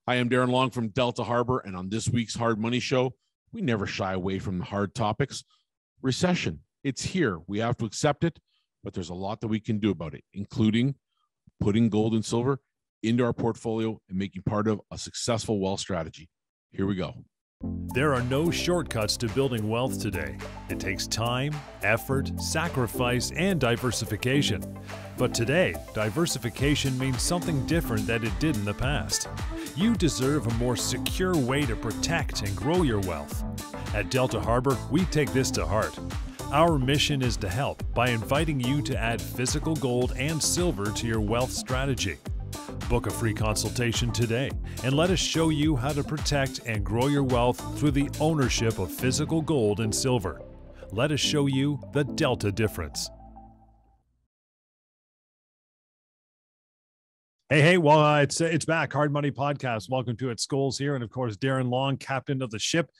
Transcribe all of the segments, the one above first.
Hi, I'm Darren Long from Delta Harbour, and on this week's Hard Money Show, we never shy away from the hard topics. Recession, it's here. We have to accept it, but there's a lot that we can do about it, including putting gold and silver into our portfolio and making part of a successful wealth strategy. Here we go. There are no shortcuts to building wealth today. It takes time, effort, sacrifice, and diversification. But today, diversification means something different than it did in the past. You deserve a more secure way to protect and grow your wealth. At Delta Harbour, we take this to heart. Our mission is to help by inviting you to add physical gold and silver to your wealth strategy. Book a free consultation today and let us show you how to protect and grow your wealth through the ownership of physical gold and silver. Let us show you the Delta difference. Hey, well, it's back. Hard Money Podcast. Welcome to it. Scholes here. And of course, Darren Long, captain of the ship,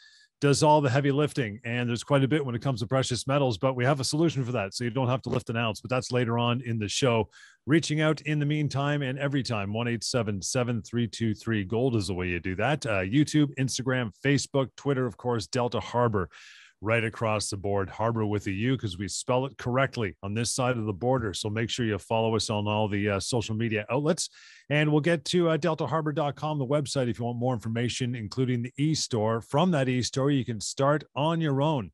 does all the heavy lifting. And there's quite a bit when it comes to precious metals, but we have a solution for that. So you don't have to lift an ounce, but that's later on in the show. Reaching out in the meantime and every time, 1-877-323-GOLD is the way you do that. YouTube, Instagram, Facebook, Twitter, of course, Delta Harbour, right across the board. Harbour with a U, because we spell it correctly on this side of the border. So make sure you follow us on all the social media outlets. And we'll get to deltaharbor.com, the website, if you want more information, including the e-store. From that e-store, you can start on your own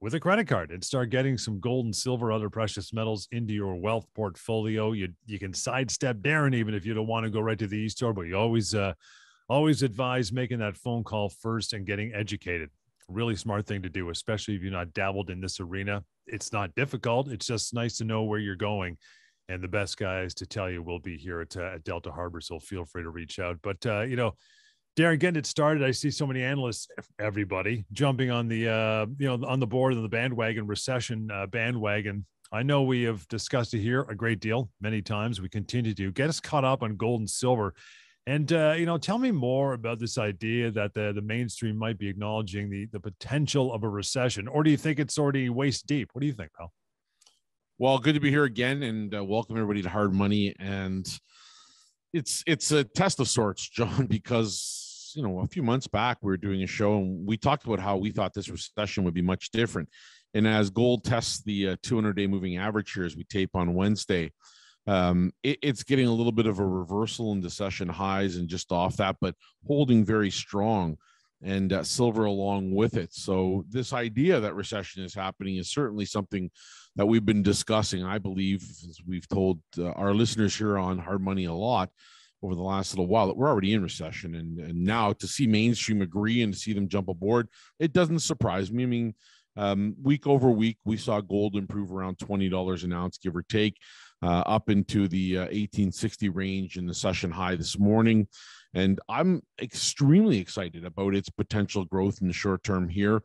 with a credit card and start getting some gold and silver, other precious metals into your wealth portfolio. You can sidestep Darren even if you don't want to go right to the e-store, but you always advise making that phone call first and getting educated. Really smart thing to do, especially if you're not dabbled in this arena. It's not difficult. It's just nice to know where you're going. And the best guys to tell you will be here at Delta Harbour, so feel free to reach out. But, Darren, getting it started, I see so many analysts, everybody, jumping on the, on the board of the bandwagon, recession bandwagon. I know we have discussed it here a great deal, many times. We continue to get us caught up on gold and silver. And, tell me more about this idea that the mainstream might be acknowledging the potential of a recession, or do you think it's already waist deep? What do you think, pal? Well, good to be here again, and welcome everybody to Hard Money. And it's a test of sorts, John, because, a few months back we were doing a show and we talked about how we thought this recession would be much different. And as gold tests the 200-day moving average here as we tape on Wednesday, it's getting a little bit of a reversal into session highs and just off that, but holding very strong, and silver along with it. So this idea that recession is happening is certainly something that we've been discussing. I believe, as we've told our listeners here on Hard Money a lot over the last little while, that we're already in recession. And now to see mainstream agree and to see them jump aboard, it doesn't surprise me. I mean, week over week, we saw gold improve around $20 an ounce, give or take, up into the 1860 range in the session high this morning. And I'm extremely excited about its potential growth in the short term here.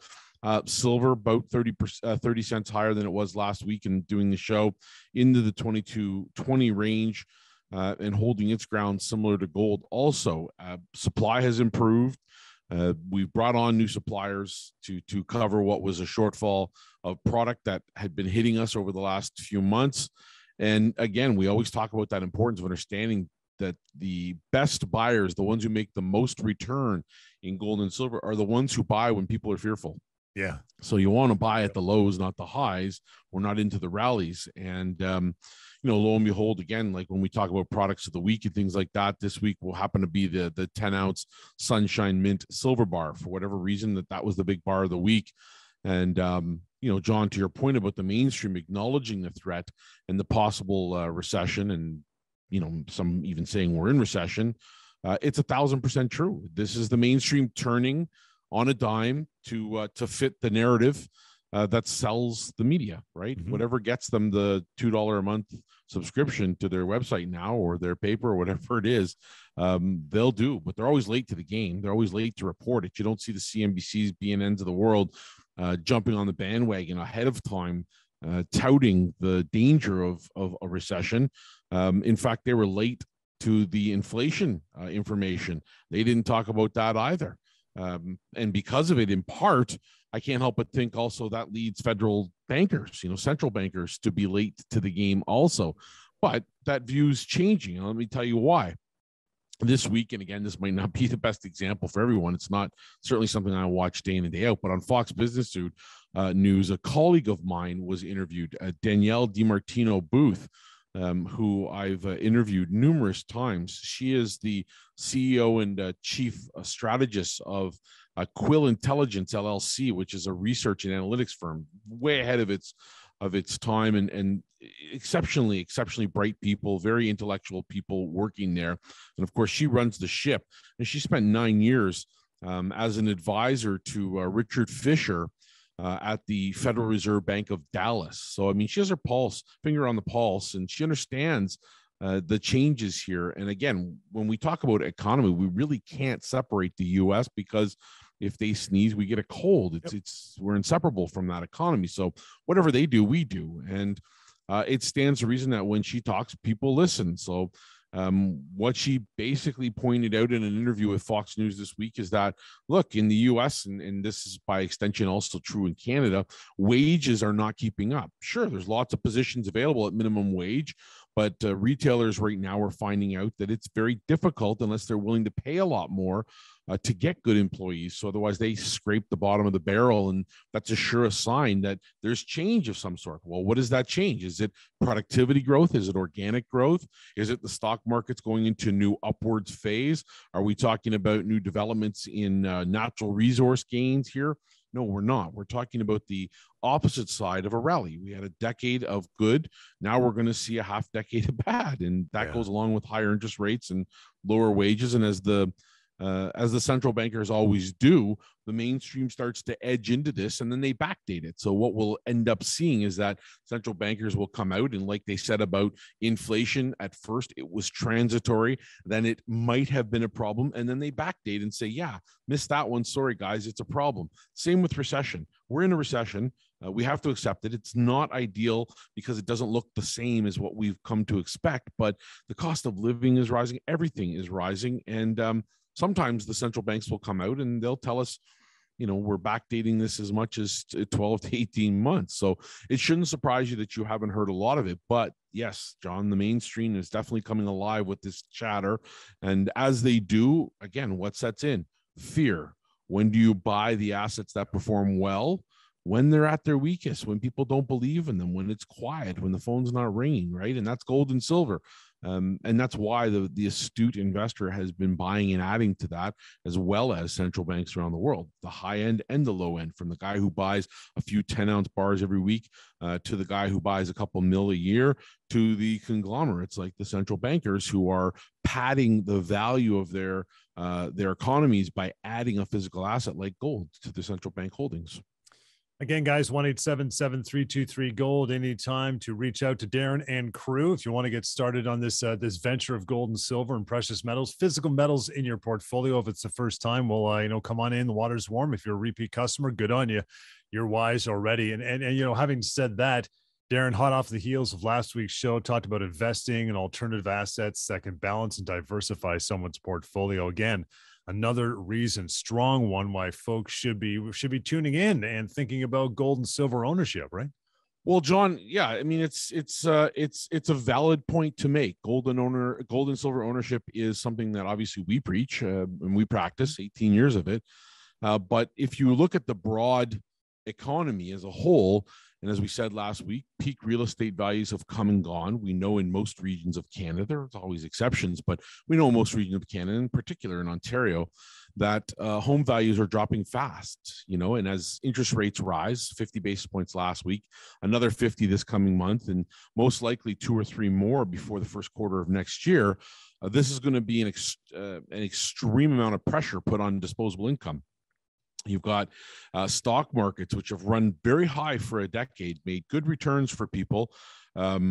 Silver about 30 cents higher than it was last week, and doing the show into the 22.20 range, and holding its ground similar to gold. Also, supply has improved. We've brought on new suppliers to cover what was a shortfall of product that had been hitting us over the last few months. And again, we always talk about that importance of understanding that the best buyers, the ones who make the most return in gold and silver, are the ones who buy when people are fearful. Yeah. So you want to buy at the lows, not the highs, or not into the rallies. And, lo and behold, again, like when we talk about products of the week and things like that, this week will happen to be the 10-ounce Sunshine Mint silver bar. For whatever reason, that was the big bar of the week. And, John, to your point about the mainstream acknowledging the threat and the possible recession, and, some even saying we're in recession, it's 1,000% true. This is the mainstream turning on a dime to fit the narrative that sells the media, right? Mm-hmm. Whatever gets them the $2 a month subscription to their website now, or their paper, or whatever it is, they'll do. But they're always late to the game. They're always late to report it. You don't see the CNBCs, BNNs of the world jumping on the bandwagon ahead of time, touting the danger of a recession. In fact, they were late to the inflation information. They didn't talk about that either. And because of it, in part, I can't help but think also that leads federal bankers, central bankers, to be late to the game also. But that view's changing. Let me tell you why. this week, and again, this might not be the best example for everyone. It's not certainly something I watch day in and day out, but on Fox Business News, a colleague of mine was interviewed, Danielle DiMartino Booth, who I've interviewed numerous times. She is the CEO and chief strategist of Quill Intelligence LLC, which is a research and analytics firm, way ahead of its time, and exceptionally bright people, very intellectual people working there. And of course, she runs the ship, and she spent 9 years as an advisor to Richard Fisher at the Federal Reserve Bank of Dallas. So, I mean, she has her finger on the pulse, and she understands the changes here. And again, when we talk about economy, we really can't separate the U.S. because if they sneeze, we get a cold. We're inseparable from that economy. So whatever they do, we do. And it stands to reason that when she talks, people listen. So what she basically pointed out in an interview with Fox News this week is that, look, in the US, and this is by extension also true in Canada, wages are not keeping up. Sure, there's lots of positions available at minimum wage, but retailers right now are finding out that it's very difficult unless they're willing to pay a lot more to get good employees. So otherwise they scrape the bottom of the barrel, and that's a sure sign that there's change of some sort. Well, what is that change? Is it productivity growth? Is it organic growth? Is it the stock market's going into new upwards phase? Are we talking about new developments in natural resource gains here? No, we're not. We're talking about the opposite side of a rally. We had a decade of good. Now we're going to see a half decade of bad. And that goes along with higher interest rates and lower wages. And as the central bankers always do, the mainstream starts to edge into this, and then they backdate it. So what we'll end up seeing is that central bankers will come out, and like they said about inflation, at first it was transitory, then it might have been a problem, and then they backdate and say, yeah, missed that one. Sorry, guys, it's a problem. Same with recession. We're in a recession. We have to accept it. It's not ideal because it doesn't look the same as what we've come to expect, but the cost of living is rising. Everything is rising. And sometimes the central banks will come out and they'll tell us, we're backdating this as much as 12 to 18 months. So it shouldn't surprise you that you haven't heard a lot of it. But yes, John, the mainstream is definitely coming alive with this chatter. And as they do, again, what sets in? Fear. When do you buy the assets that perform well? When they're at their weakest, when people don't believe in them, when it's quiet, when the phone's not ringing, right? And that's gold and silver. And that's why the astute investor has been buying and adding to that, as well as central banks around the world, the high end and the low end, from the guy who buys a few 10-ounce bars every week to the guy who buys a couple mil a year, to the conglomerates like the central bankers who are padding the value of their economies by adding a physical asset like gold to the central bank holdings. Again, guys, 1-877-323-GOLD. Anytime to reach out to Darren and crew if you want to get started on this venture of gold and silver and precious metals, physical metals in your portfolio. If it's the first time, well, come on in. The water's warm. If you're a repeat customer, good on you. You're wise already. And having said that, Darren, hot off the heels of last week's show, talked about investing in alternative assets that can balance and diversify someone's portfolio. Again, another reason, strong one, why folks should be tuning in and thinking about gold and silver ownership, right? Well, John, yeah, I mean, it's a valid point to make. Gold and silver ownership is something that obviously we preach and we practice 18 years of it. But if you look at the broad economy as a whole, and as we said last week, peak real estate values have come and gone. We know in most regions of Canada, there's always exceptions, but we know in most regions of Canada, in particular in Ontario, that home values are dropping fast, and as interest rates rise, 50 basis points last week, another 50 this coming month, and most likely 2 or 3 more before the first quarter of next year, this is going to be an extreme amount of pressure put on disposable income. You've got stock markets, which have run very high for a decade, made good returns for people. But,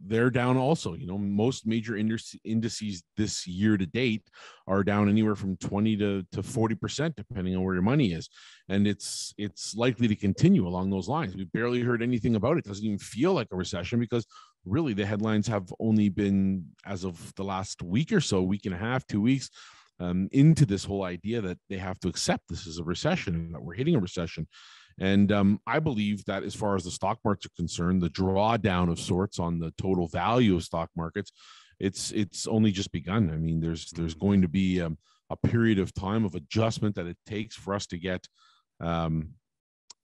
they're down also. Most major indices this year to date are down anywhere from 20 to 40%, depending on where your money is. And it's likely to continue along those lines. We barely heard anything about it. It doesn't even feel like a recession because really the headlines have only been, as of the last week or so, week and a half, 2 weeks, into this whole idea that they have to accept this is a recession and that we're hitting a recession. And I believe that as far as the stock markets are concerned, the drawdown of sorts on the total value of stock markets it's only just begun. I mean, there's going to be a period of time of adjustment that it takes for us to get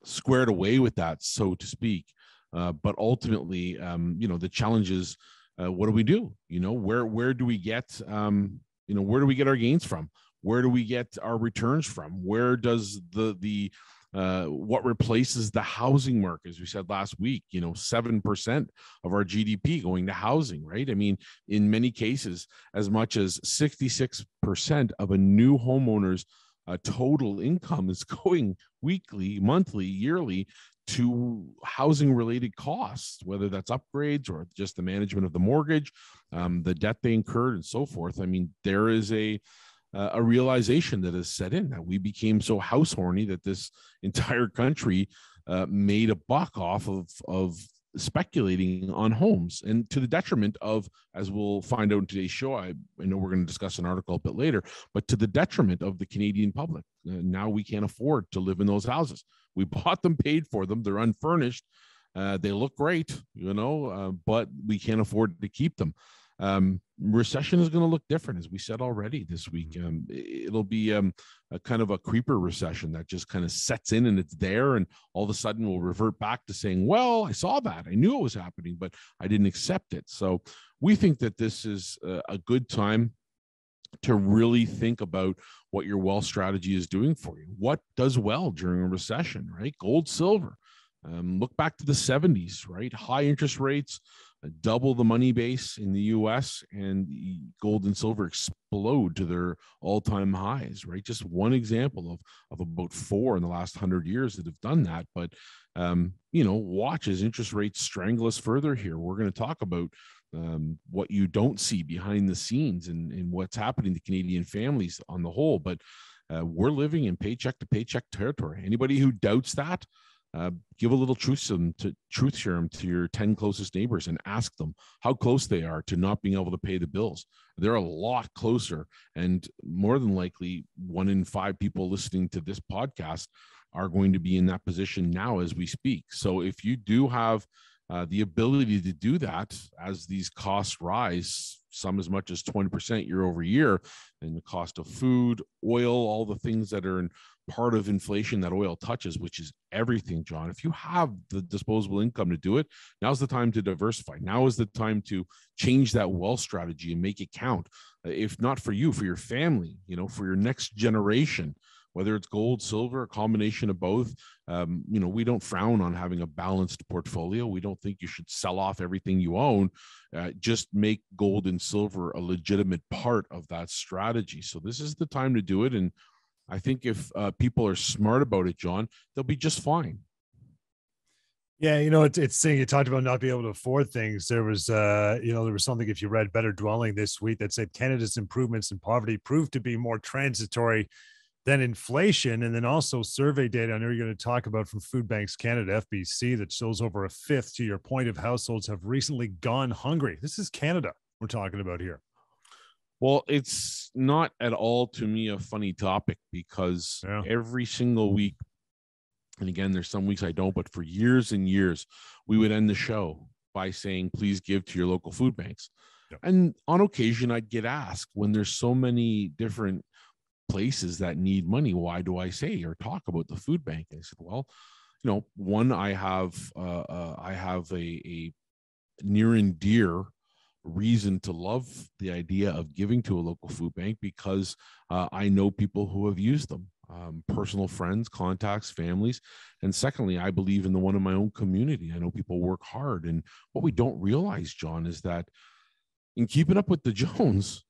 squared away with that, so to speak. But ultimately, the challenge is, what do we do? Where do we get, where do we get our gains from? Where do we get our returns from? Where does the what replaces the housing market? As we said last week, 7% of our GDP going to housing, right? I mean, in many cases, as much as 66% of a new homeowner's total income is going weekly, monthly, yearly to housing related costs, whether that's upgrades or just the management of the mortgage, the debt they incurred, and so forth. I mean, there is a realization that has set in that we became so house horny that this entire country made a buck off of speculating on homes, and to the detriment of, as we'll find out in today's show, I know we're going to discuss an article a bit later, but to the detriment of the Canadian public. Now we can't afford to live in those houses. We bought them, paid for them, they're unfurnished, they look great, but we can't afford to keep them. Recession is going to look different, as we said already this week. It'll be a kind of a creeper recession that just kind of sets in and it's there, and all of a sudden we'll revert back to saying, well, I saw that, I knew it was happening, but I didn't accept it. So we think that this is a good time to really think about what your wealth strategy is doing for you. What does well during a recession, right? Gold, silver. Look back to the 70s, right? High interest rates, double the money base in the US, and gold and silver explode to their all-time highs, right? Just one example of about 4 in the last 100 years that have done that. But, watch as interest rates strangle us further here. We're going to talk about what you don't see behind the scenes and what's happening to Canadian families on the whole. But we're living in paycheck to paycheck territory. Anybody who doubts that, give a little truth serum to your 10 closest neighbors and ask them how close they are to not being able to pay the bills. They're a lot closer, and more than likely 1 in 5 people listening to this podcast are going to be in that position now as we speak. So if you do have the ability to do that as these costs rise, some as much as 20% year over year, and the cost of food, oil, all the things that are in part of inflation that oil touches, which is everything, John. If you have the disposable income to do it, now's the time to diversify. Now is the time to change that wealth strategy and make it count. If not for you, for your family, for your next generation, whether it's gold, silver, a combination of both. We don't frown on having a balanced portfolio. We don't think you should sell off everything you own. Just make gold and silver a legitimate part of that strategy. So this is the time to do it. And I think if people are smart about it, John, they'll be just fine. Yeah, it's saying, you talked about not being able to afford things. There was, there was something, if you read Better Dwelling this week, that said Canada's improvements in poverty proved to be more transitory than inflation. And then also survey data, I know you're going to talk about, from Food Banks Canada, FBC, that shows over a fifth, to your point, of households have recently gone hungry. This is Canada we're talking about here. Well, it's not at all, to me, a funny topic, because every single week, and again, there's some weeks I don't, but for years and years, we would end the show by saying, please give to your local food banks. Yep. And on occasion, I'd get asked, when there's so many different places that need money, why do I say or talk about the food bank? And I said, well, one, I have a near and dear reason to love the idea of giving to a local food bank, because I know people who have used them, personal friends, contacts, families. And secondly, I believe in the one in my own community. I know people work hard. And what we don't realize, John, is that in keeping up with the Jones,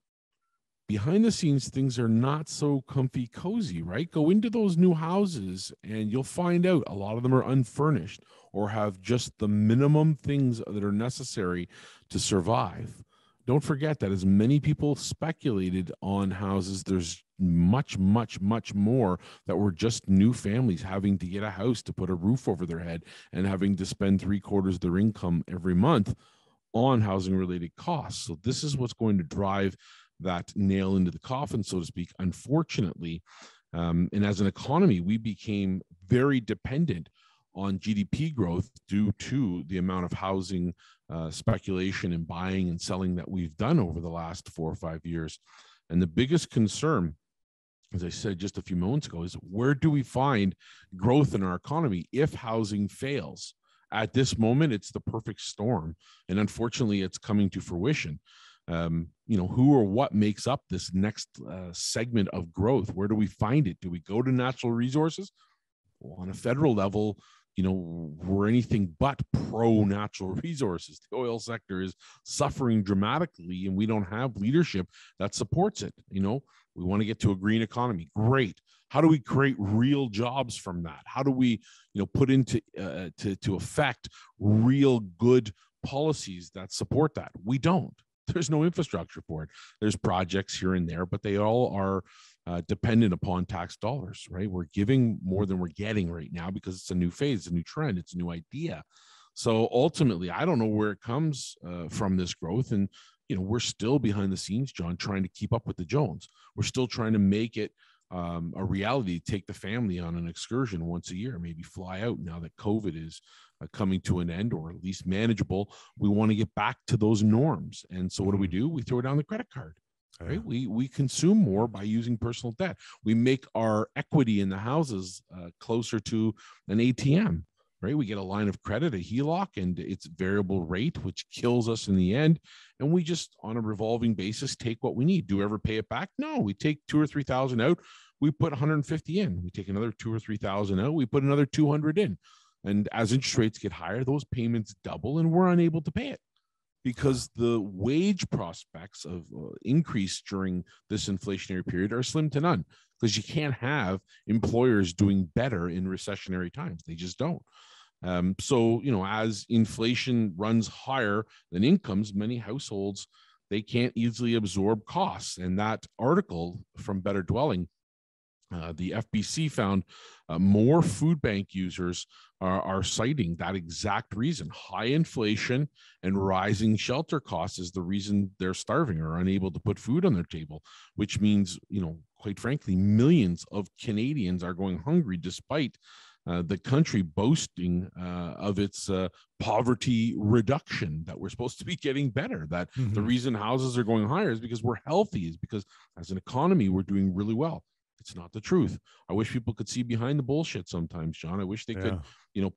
behind the scenes, things are not so comfy cozy, right? Go into those new houses and you'll find out a lot of them are unfurnished or have just the minimum things that are necessary to survive. Don't forget that as many people speculated on houses, there's much, much, much more that were just new families having to get a house to put a roof over their head and having to spend 3/4 of their income every month on housing related costs. So this is what's going to drive that nail into the coffin, so to speak, unfortunately. And as an economy, we became very dependent on GDP growth due to the amount of housing speculation and buying and selling that we've done over the last 4 or 5 years. And the biggest concern, as I said just a few moments ago, is where do we find growth in our economy if housing fails? At this moment, it's the perfect storm. And unfortunately, it's coming to fruition. Who or what makes up this next segment of growth? Where do we find it? Do we go to natural resources? Well, on a federal level, we're anything but pro natural resources. The oil sector is suffering dramatically, and we don't have leadership that supports it. We want to get to a green economy. Great. How do we create real jobs from that? How do we, put into to effect real good policies that support that? We don't. There's no infrastructure for it. There's projects here and there, but they all are dependent upon tax dollars, right? We're giving more than we're getting right now because it's a new phase, a new trend, it's a new idea. So ultimately, I don't know where it comes from, this growth. And, we're still behind the scenes, John, trying to keep up with the Jones. We're still trying to make it a reality, take the family on an excursion once a year, maybe fly out now that COVID is coming to an end, or at least manageable. We want to get back to those norms. And so what do? We throw down the credit card. Right? We consume more by using personal debt. We make our equity in the houses closer to an ATM, right? We get a line of credit, a HELOC, and it's variable rate, which kills us in the end. And we just, on a revolving basis, take what we need. Do we ever pay it back? No, we take 2,000 or 3,000 out. We put 150 in. We take another 2,000 or 3,000 out. We put another 200 in. And as interest rates get higher, those payments double, and we're unable to pay it, because the wage prospects of increase during this inflationary period are slim to none, because you can't have employers doing better in recessionary times. They just don't. So, as inflation runs higher than incomes, many households, they can't easily absorb costs. And that article from Better Dwelling, the FBC found more food bank users are citing that exact reason. High inflation and rising shelter costs is the reason they're starving or unable to put food on their table, which means, quite frankly, millions of Canadians are going hungry despite the country boasting of its poverty reduction, that we're supposed to be getting better, that the reason houses are going higher is because we're healthy, is because as an economy, we're doing really well. It's not the truth. I wish people could see behind the bullshit sometimes, John. I wish they could,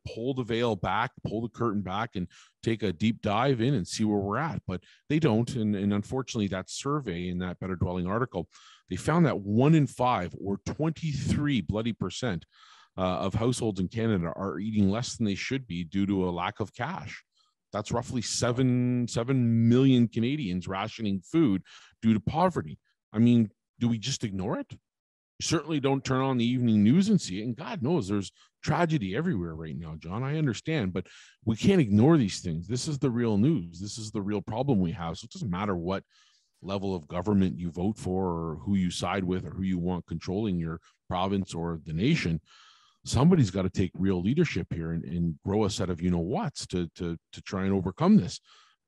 pull the veil back, pull the curtain back, and take a deep dive in and see where we're at. But they don't. And unfortunately, that survey in that Better Dwelling article, they found that 1 in 5, or 23% of households in Canada are eating less than they should be due to a lack of cash. That's roughly 7 million Canadians rationing food due to poverty. I mean, do we just ignore it? Certainly don't turn on the evening news and see it. And God knows there's tragedy everywhere right now, John. I understand, but we can't ignore these things. This is the real news. This is the real problem we have. So it doesn't matter what level of government you vote for, or who you side with, or who you want controlling your province or the nation. Somebody's got to take real leadership here and grow a set of whats to try and overcome this.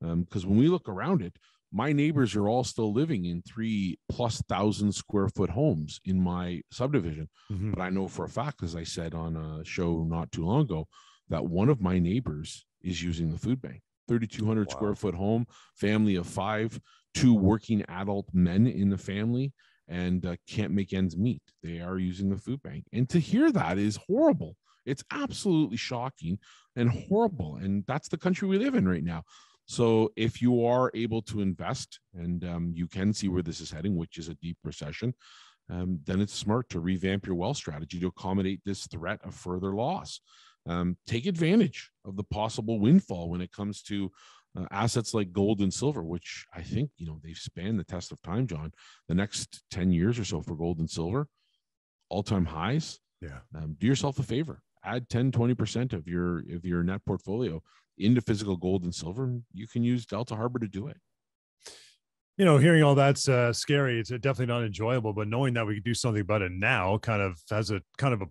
Because when we look around it, my neighbors are all still living in 3,000+ square foot homes in my subdivision. But I know for a fact, as I said on a show not too long ago, that one of my neighbors is using the food bank. 3,200 square foot home, family of 5, 2 working adult men in the family, and can't make ends meet. They are using the food bank. And to hear that is horrible. It's absolutely shocking and horrible. And that's the country we live in right now. So if you are able to invest, and you can see where this is heading, which is a deep recession, then it's smart to revamp your wealth strategy to accommodate this threat of further loss. Take advantage of the possible windfall when it comes to assets like gold and silver, which I think, they've spanned the test of time, John. The next 10 years or so for gold and silver, all-time highs. Yeah. Do yourself a favor. Add 10-20% of your net portfolio into physical gold and silver. You can use Delta Harbour to do it. Hearing all that's scary. It's definitely not enjoyable, but knowing that we can do something about it now kind of has a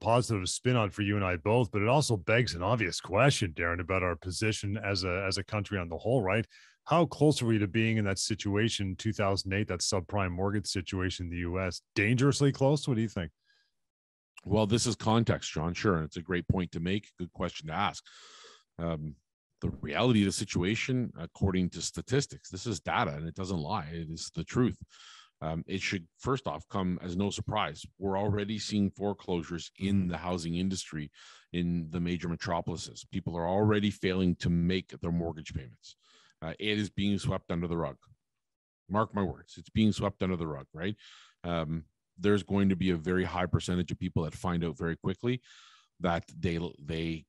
positive spin on for you and I both. But it also begs an obvious question, Darren, about our position as a country on the whole, right? How close are we to being in that situation, 2008, that subprime mortgage situation in the U.S.? Dangerously close? What do you think? Well, this is context, John. Sure. And it's a great point to make. Good question to ask. The reality of the situation, according to statistics, this is data and it doesn't lie. It is the truth. It should first off come as no surprise. We're already seeing foreclosures in the housing industry in the major metropolises. People are already failing to make their mortgage payments. It is being swept under the rug. Mark my words, it's being swept under the rug, right? There's going to be a very high percentage of people that find out very quickly that they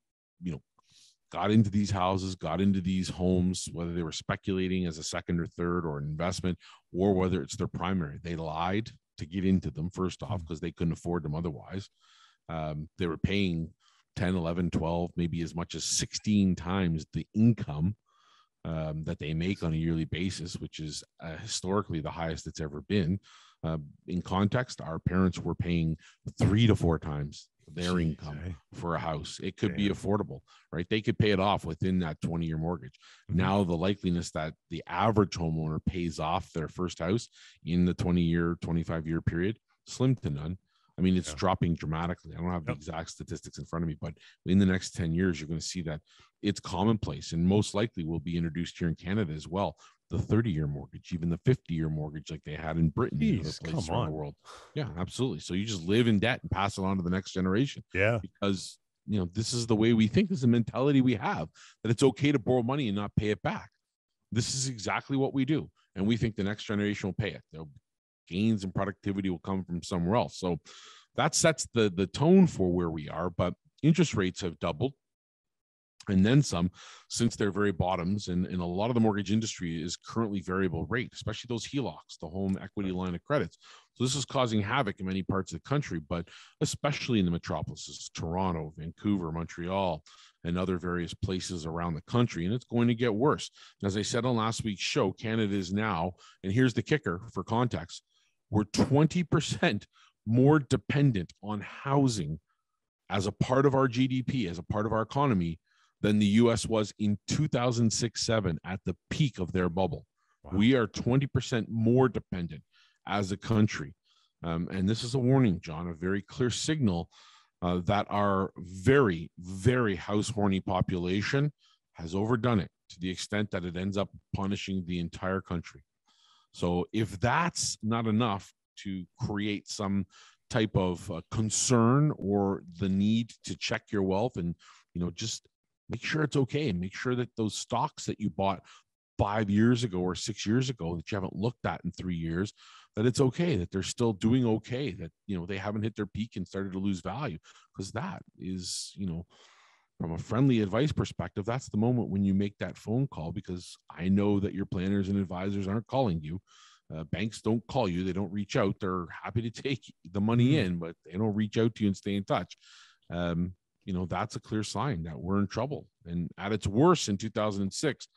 got into these houses, got into these homes, whether they were speculating as a second or third or an investment, or whether it's their primary. They lied to get into them, first off, because they couldn't afford them otherwise. They were paying 10, 11, 12, maybe as much as 16 times the income that they make on a yearly basis, which is historically the highest it's ever been. In context, our parents were paying 3 to 4 times their income for a house. It could be affordable, right? They could pay it off within that 20-year mortgage. Now the likeliness that the average homeowner pays off their first house in the 20-year, 25-year period, slim to none. I mean, it's dropping dramatically. I don't have the exact statistics in front of me, but in the next 10 years, you're going to see that it's commonplace and most likely will be introduced here in Canada as well. The 30-year mortgage, even the 50-year mortgage like they had in Britain and other places around the world. Yeah, absolutely. So you just live in debt and pass it on to the next generation. Yeah. Because, this is the way we think. This is the mentality we have, that it's okay to borrow money and not pay it back. This is exactly what we do. And we think the next generation will pay it. There'll gains and productivity will come from somewhere else. So that sets the tone for where we are. But interest rates have doubled and then some since their very bottoms. And a lot of the mortgage industry is currently variable rate, especially those HELOCs, the home equity line of credits. So this is causing havoc in many parts of the country, but especially in the metropolises, Toronto, Vancouver, Montreal, and other various places around the country. And it's going to get worse. As I said on last week's show, Canada is now, and here's the kicker for context, we're 20% more dependent on housing as a part of our GDP, as a part of our economy, than the US was in 2006-07 at the peak of their bubble. Wow. We are 20% more dependent as a country. And this is a warning, John, a very clear signal that our very, very house-horny population has overdone it to the extent that it ends up punishing the entire country. So if that's not enough to create some type of concern or the need to check your wealth and, just make sure it's okay and make sure that those stocks that you bought 5 years ago or 6 years ago that you haven't looked at in 3 years, that it's okay, that they're still doing okay, that, they haven't hit their peak and started to lose value. Because that is, from a friendly advice perspective, that's the moment when you make that phone call, because I know that your planners and advisors aren't calling you. Banks don't call you. They don't reach out. They're happy to take the money in, but they don't reach out to you and stay in touch. That's a clear sign that we're in trouble. And at its worst in 2006,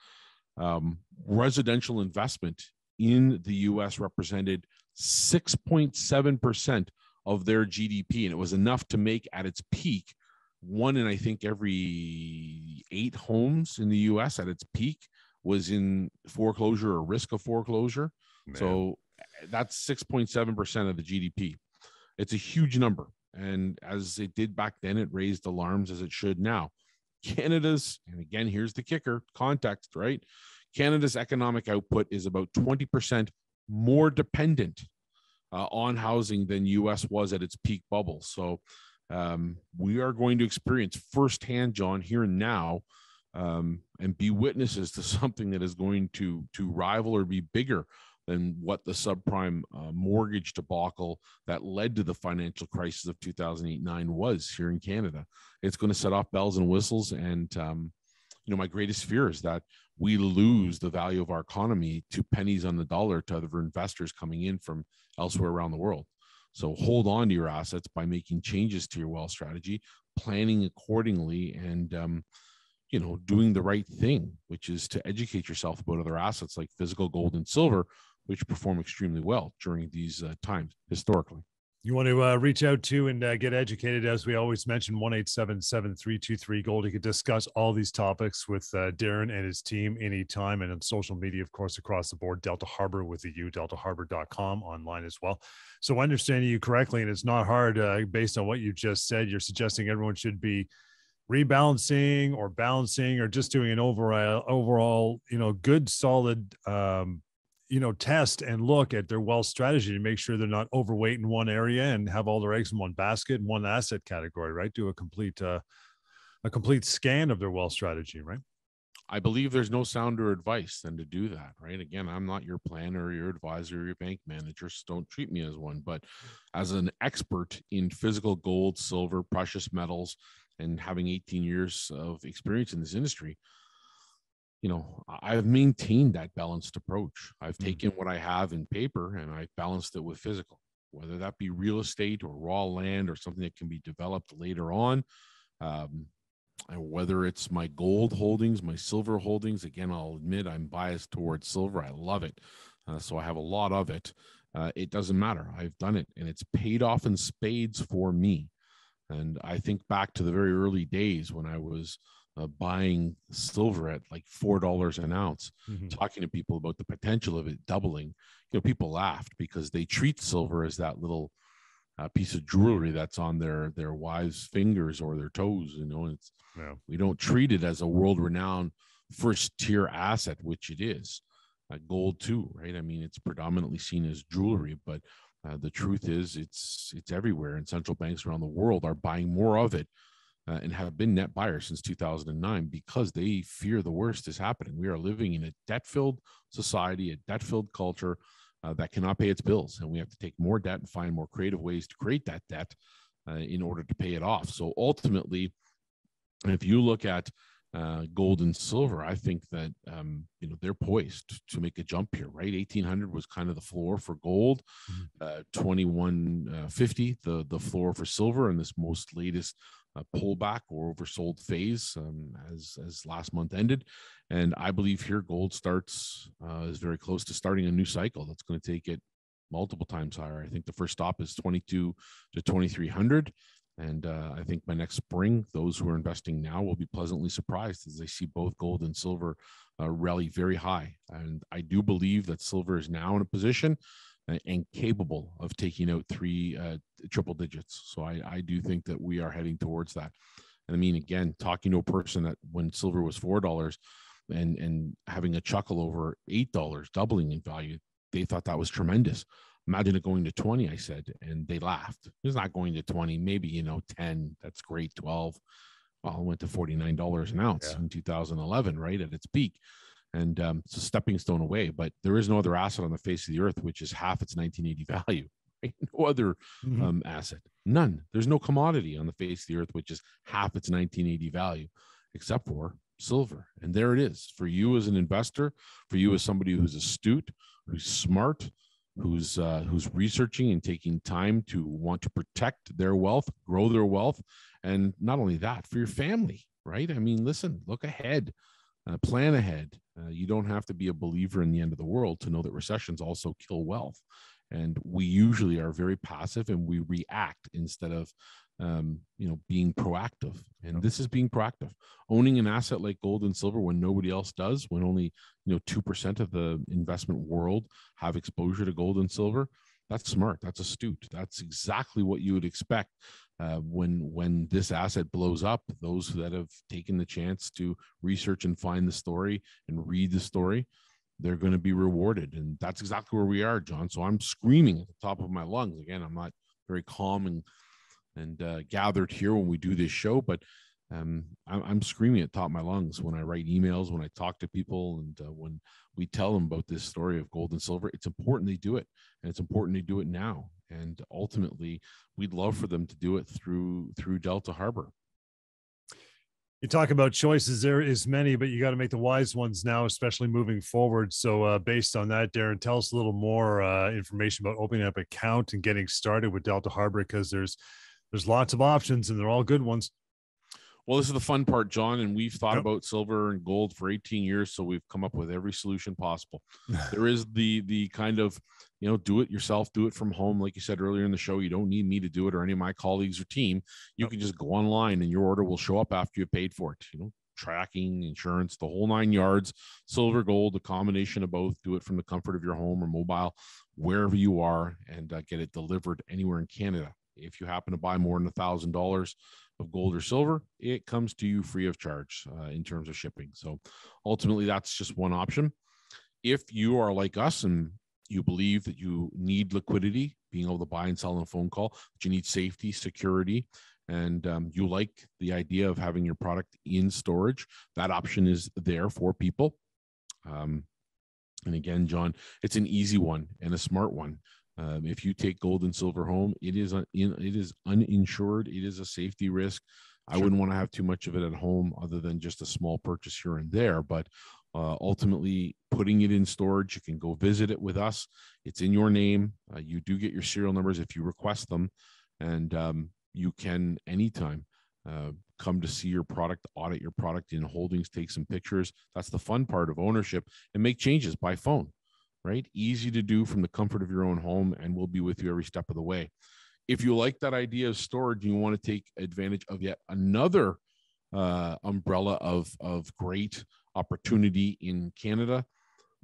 residential investment in the U.S. represented 6.7% of their GDP. And it was enough to make at its peak, 1 in, I think, every 8 homes in the U.S. at its peak was in foreclosure or risk of foreclosure. Man. So that's 6.7% of the GDP. It's a huge number. And as it did back then, it raised alarms, as it should now. Canada's, and again, here's the kicker, context, right? Canada's economic output is about 20% more dependent on housing than U.S. was at its peak bubble. So we are going to experience firsthand, John, here and now, and be witnesses to something that is going to rival or be bigger than what the subprime mortgage debacle that led to the financial crisis of 2008-9 was here in Canada. It's going to set off bells and whistles. And, my greatest fear is that we lose the value of our economy to pennies on the dollar to other investors coming in from elsewhere around the world. So hold on to your assets by making changes to your wealth strategy, planning accordingly, and, doing the right thing, which is to educate yourself about other assets like physical gold and silver, which perform extremely well during these times historically. You want to reach out to and get educated, as we always mention, 1-877-7323-GOLD. You could discuss all these topics with Darren and his team anytime, and on social media, of course, across the board. Delta Harbour with a U, deltaharbor.com, online as well. So understanding you correctly, and it's not hard based on what you just said, you're suggesting everyone should be rebalancing or balancing or just doing an overall, good, solid, test and look at their wealth strategy to make sure they're not overweight in one area and have all their eggs in one basket in one asset category, right? Do a complete scan of their wealth strategy, right? I believe there's no sounder advice than to do that, right? Again, I'm not your planner, or your advisor, or your bank manager, so don't treat me as one. But as an expert in physical gold, silver, precious metals, and having 18 years of experience in this industry, I've maintained that balanced approach. I've taken what I have in paper and I've balanced it with physical, whether that be real estate or raw land or something that can be developed later on. And whether it's my gold holdings, my silver holdings, again, I'll admit I'm biased towards silver. I love it. So I have a lot of it. It doesn't matter. I've done it and it's paid off in spades for me. And I think back to the very early days when I was buying silver at like $4 an ounce, talking to people about the potential of it doubling. People laughed because they treat silver as that little piece of jewelry that's on their wives' fingers or their toes. We don't treat it as a world-renowned first-tier asset, which it is. Gold too, right? I mean, it's predominantly seen as jewelry, but the truth is it's everywhere, and central banks around the world are buying more of it and have been net buyers since 2009 because they fear the worst is happening. We are living in a debt-filled society, a debt-filled culture that cannot pay its bills, and we have to take more debt and find more creative ways to create that debt in order to pay it off. So ultimately, if you look at gold and silver, I think that they're poised to make a jump here, right? 1800 was kind of the floor for gold, 2150 the floor for silver in this most latest pullback or oversold phase as last month ended. And I believe here gold is very close to starting a new cycle that's going to take it multiple times higher. I think the first stop is 22 to 2300. And I think by next spring, those who are investing now will be pleasantly surprised as they see both gold and silver rally very high. And I do believe that silver is now in a position and capable of taking out three triple digits. So I do think that we are heading towards that. And I mean, again, talking to a person that when silver was $4 and having a chuckle over $8 doubling in value, they thought that was tremendous. Imagine it going to 20, I said, and they laughed. It's not going to 20, maybe, 10, that's great, 12. Well, it went to $49 an ounce in 2011, right, at its peak. And it's a stepping stone away, but there is no other asset on the face of the earth which is half its 1980 value. Right? No other asset, none. There's no commodity on the face of the earth which is half its 1980 value, except for silver. And there it is for you as an investor, for you as somebody who's astute, who's smart, who's researching and taking time to want to protect their wealth, grow their wealth, and not only that, for your family, right? I mean, listen, look ahead, plan ahead. You don't have to be a believer in the end of the world to know that recessions also kill wealth. And we usually are very passive and we react instead of being proactive. And this is being proactive. Owning an asset like gold and silver when nobody else does, when only 2% of the investment world have exposure to gold and silver, that's smart. That's astute. That's exactly what you would expect when this asset blows up. Those that have taken the chance to research and find the story and read the story, they're going to be rewarded. And that's exactly where we are, John. So I'm screaming at the top of my lungs. Again, I'm not very calm and gathered here when we do this show, but I'm screaming at the top of my lungs when I write emails, when I talk to people, and when we tell them about this story of gold and silver. It's important they do it, and it's important they do it now. And ultimately, we'd love for them to do it through Delta Harbour. You talk about choices. There is many, but you got to make the wise ones now, especially moving forward. So based on that, Darren, tell us a little more information about opening up an account and getting started with Delta Harbour, because there's lots of options and they're all good ones. Well, this is the fun part, John, and we've thought Yep. about silver and gold for 18 years, so we've come up with every solution possible. There is the kind of, do it yourself, do it from home. Like you said earlier in the show, you don't need me to do it or any of my colleagues or team. You can just go online and your order will show up after you paid for it. Tracking, insurance, the whole 9 yards, silver, gold, a combination of both. Do it from the comfort of your home or mobile, wherever you are, and get it delivered anywhere in Canada. If you happen to buy more than $1,000 of gold or silver, it comes to you free of charge in terms of shipping. So ultimately, that's just one option. If you are like us and you believe that you need liquidity, being able to buy and sell on a phone call, but you need safety, security, and you like the idea of having your product in storage, that option is there for people. And again, John, it's an easy one and a smart one. If you take gold and silver home, it is uninsured. It is a safety risk. I wouldn't want to have too much of it at home other than just a small purchase here and there. But ultimately, putting it in storage, you can go visit it with us. It's in your name. You do get your serial numbers if you request them. And you can anytime come to see your product, audit your product in holdings, take some pictures. That's the fun part of ownership, and make changes by phone. Right? Easy to do from the comfort of your own home, and we'll be with you every step of the way. If you like that idea of storage, and you want to take advantage of yet another umbrella of great opportunity in Canada,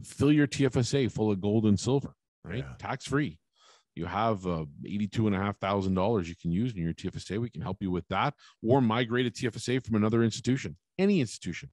fill your TFSA full of gold and silver, right? Yeah. Tax-free. You have $82,500 you can use in your TFSA. We can help you with that, or migrate a TFSA from another institution, any institution.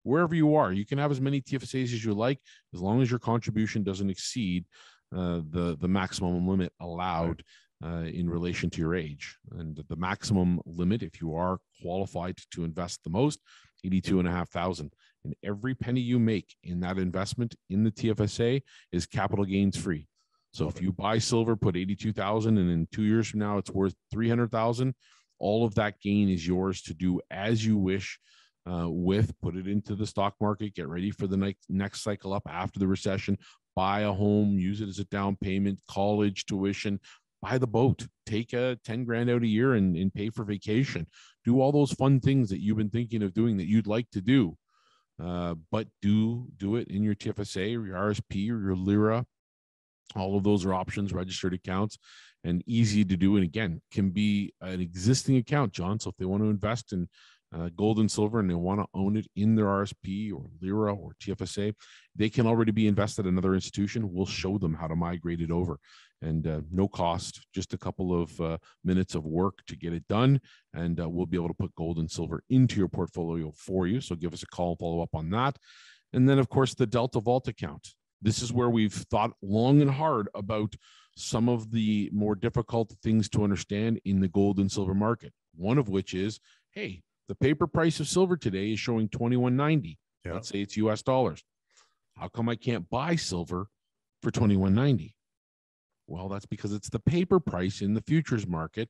Wherever you are, you can have as many TFSAs as you like, as long as your contribution doesn't exceed the maximum limit allowed in relation to your age. And the maximum limit, if you are qualified to invest the most, $82,500. And every penny you make in that investment in the TFSA is capital gains free. So if you buy silver, put $82,000, and in 2 years from now it's worth $300,000, all of that gain is yours to do as you wish. Put it into the stock market, get ready for the next cycle up after the recession, buy a home, use it as a down payment, college tuition, buy the boat, take a 10 grand out a year and pay for vacation, do all those fun things that you've been thinking of doing that you'd like to do. But do it in your TFSA or your RSP or your LIRA. All of those are options, registered accounts, and easy to do. And again, can be an existing account, John. So if they want to invest in gold and silver and they want to own it in their RSP or LIRA or TFSA, they can already be invested in another institution. We'll show them how to migrate it over, and no cost, just a couple of minutes of work to get it done. And we'll be able to put gold and silver into your portfolio for you. So give us a call and follow up on that. And then, of course, the Delta Vault account. This is where we've thought long and hard about some of the more difficult things to understand in the gold and silver market. One of which is, hey, the paper price of silver today is showing $21.90. Yeah. Let's say it's US dollars. How come I can't buy silver for $21.90? Well, that's because it's the paper price in the futures market.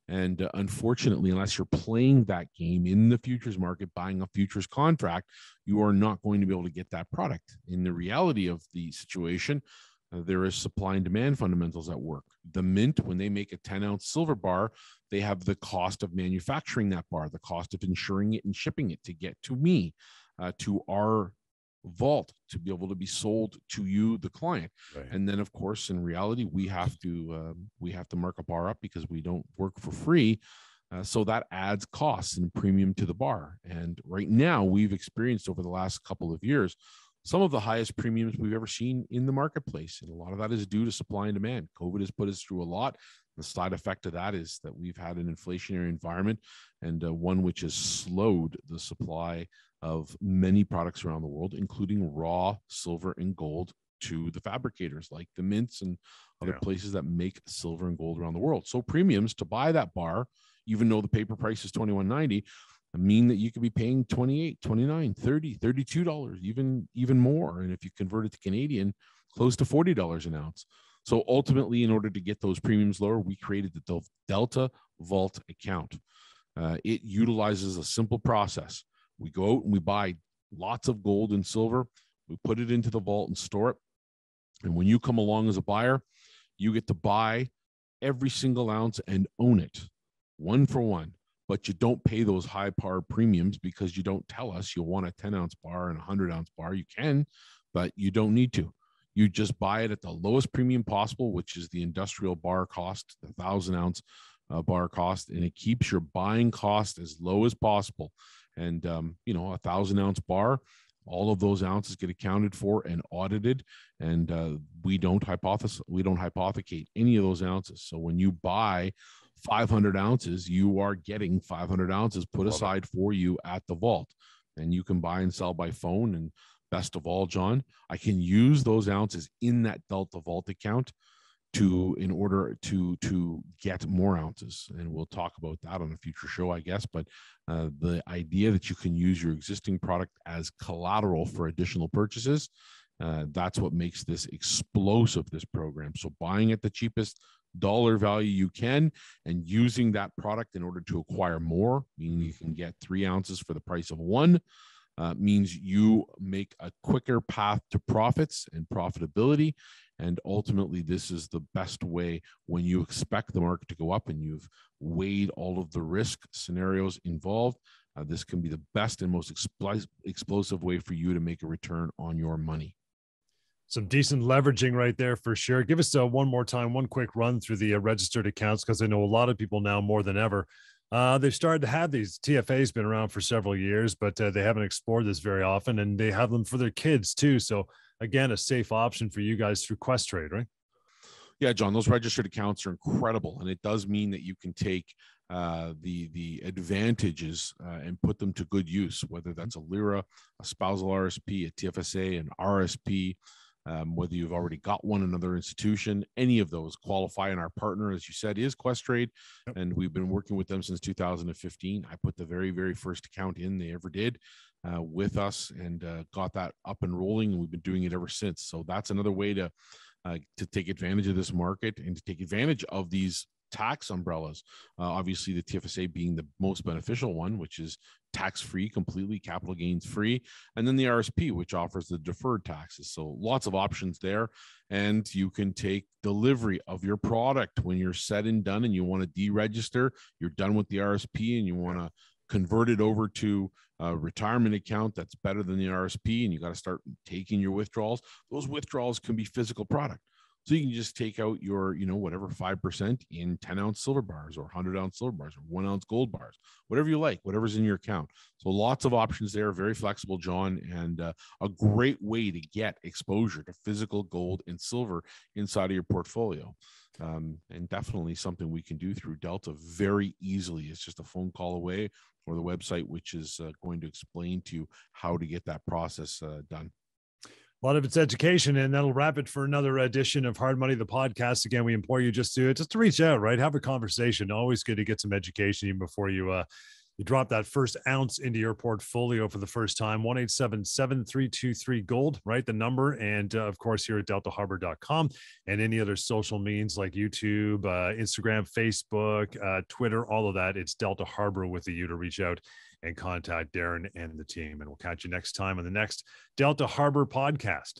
And unfortunately, unless you're playing that game in the futures market, buying a futures contract, you are not going to be able to get that product. In the reality of the situation, there is supply and demand fundamentals at work. The Mint, when they make a 10-ounce silver bar, they have the cost of manufacturing that bar, the cost of insuring it and shipping it to get to me, to our vault, to be able to be sold to you, the client. Right. And then, of course, in reality, we have to mark a bar up because we don't work for free. So that adds costs and premium to the bar. And right now, we've experienced over the last couple of years some of the highest premiums we've ever seen in the marketplace. And a lot of that is due to supply and demand. COVID has put us through a lot. The side effect of that is that we've had an inflationary environment, and one which has slowed the supply of many products around the world, including raw silver and gold to the fabricators like the mints and other places that make silver and gold around the world. So premiums to buy that bar, even though the paper price is $21.90, mean that you could be paying $28, $29, $30, $32, even more. And if you convert it to Canadian, close to $40 an ounce. So ultimately, in order to get those premiums lower, we created the Delta Vault account. It utilizes a simple process. We go out and we buy lots of gold and silver. We put it into the vault and store it. And when you come along as a buyer, you get to buy every single ounce and own it, one for one. but you don't pay those high par premiums because you don't tell us you want a 10-ounce bar and a 100-ounce bar. You can, but you don't need to. You just buy it at the lowest premium possible, which is the industrial bar cost, the 1,000-ounce bar cost, and it keeps your buying cost as low as possible. And, you know, a 1,000-ounce bar, all of those ounces get accounted for and audited, and we don't hypothecate any of those ounces. So when you buy 500 ounces, you are getting 500 ounces put aside for you at the vault, and you can buy and sell by phone. And best of all, John, I can use those ounces in that Delta Vault account in order to get more ounces, and we'll talk about that on a future show, I guess. But the idea that you can use your existing product as collateral for additional purchases, that's what makes this explosive, this program. So buying at the cheapest dollar value you can and using that product in order to acquire more, meaning you can get 3 ounces for the price of 1, means you make a quicker path to profits and profitability. And ultimately, this is the best way when you expect the market to go up and you've weighed all of the risk scenarios involved. This can be the best and most explosive way for you to make a return on your money. Some decent leveraging right there for sure. Give us one more time, one quick run through the registered accounts, because I know a lot of people now more than ever, they've started to have these. TFA's been around for several years, but they haven't explored this very often, and they have them for their kids too. So again, a safe option for you guys through Questrade, right? Yeah, John, those registered accounts are incredible, and it does mean that you can take the advantages and put them to good use, whether that's a LIRA, a spousal RSP, a TFSA, an RSP, whether you've already got one in another institution. Any of those qualify, and our partner, as you said, is Questrade. Yep. And we've been working with them since 2015. I put the very, very first account in they ever did with us, and got that up and rolling, and we've been doing it ever since. So that's another way to take advantage of this market and to take advantage of these tax umbrellas. Obviously, the TFSA being the most beneficial one, which is tax-free, completely capital gains free, and then the RSP, which offers the deferred taxes. So lots of options there, and you can take delivery of your product when you're said and done and you want to deregister, you're done with the RSP and you want to convert it over to a retirement account that's better than the RSP, and you got to start taking your withdrawals. Those withdrawals can be physical product. So you can just take out your, whatever 5% in 10-ounce silver bars or 100-ounce silver bars or 1-ounce gold bars, whatever you like, whatever's in your account. So lots of options there, very flexible, John, and a great way to get exposure to physical gold and silver inside of your portfolio. And definitely something we can do through Delta very easily. It's just a phone call away, or the website, which is going to explain to you how to get that process done. A lot of it's education, and that'll wrap it for another edition of Hard Money, the podcast. Again, we implore you just to reach out, right? Have a conversation. Always good to get some education even before you drop that first ounce into your portfolio for the first time. 1-877-7323-GOLD, right? The number. And of course, here at deltaharbor.com and any other social means like YouTube, Instagram, Facebook, Twitter, all of that. It's Delta Harbor with a U to reach out and contact Darren and the team. And we'll catch you next time on the next Delta Harbor podcast.